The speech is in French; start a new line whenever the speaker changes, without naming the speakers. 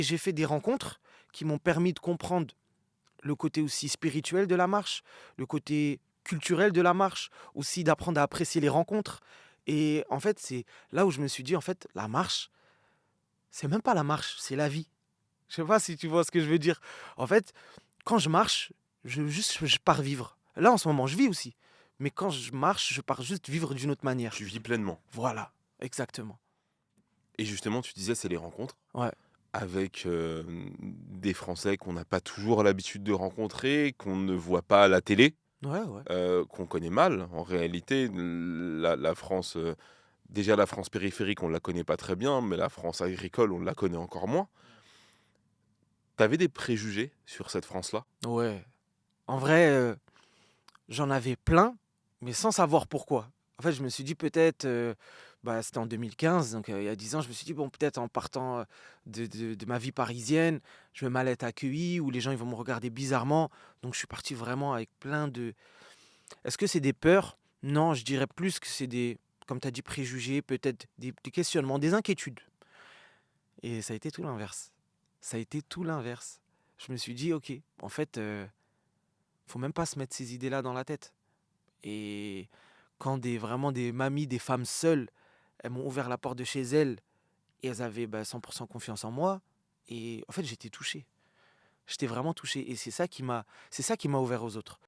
J'ai fait des rencontres qui m'ont permis de comprendre le côté aussi spirituel de la marche, le côté culturel de la marche, aussi d'apprendre à apprécier les rencontres. Et en fait, c'est là où je me suis dit, en fait, la marche, c'est même pas la marche, c'est la vie. Je sais pas si tu vois ce que je veux dire. En fait, quand je marche, je pars vivre. Là, en ce moment, je vis aussi. Mais quand je marche, je pars juste vivre d'une autre manière.
Tu vis pleinement.
Voilà, exactement.
Et justement, tu disais, c'est les rencontres
Ouais,
avec des Français qu'on n'a pas toujours l'habitude de rencontrer, qu'on ne voit pas à la télé,
ouais, ouais.
qu'on connaît mal. En réalité, la France, déjà la France périphérique, on ne la connaît pas très bien, mais la France agricole, on la connaît encore moins. Tu avais des préjugés sur cette France-là?
Ouais. En vrai, j'en avais plein, mais sans savoir pourquoi. En fait, je me suis dit peut-être, bah, c'était en 2015, donc il y a 10 ans, je me suis dit: «Bon, peut-être en partant, de ma vie parisienne, je vais mal être accueilli ou les gens, ils vont me regarder bizarrement». Donc je suis parti vraiment avec plein de est-ce que c'est des peurs? Non, je dirais plus que c'est des comme tu as dit, préjugés, peut-être des questionnements, des inquiétudes et ça a été tout l'inverse. Ça a été tout l'inverse. Je me suis dit: «OK, en fait, faut même pas se mettre ces idées-là dans la tête». Et quand vraiment des mamies, des femmes seules, elles m'ont ouvert la porte de chez elles et elles avaient 100% confiance en moi. Et en fait, j'étais touché. J'étais vraiment touché. Et c'est ça qui m'a ouvert aux autres.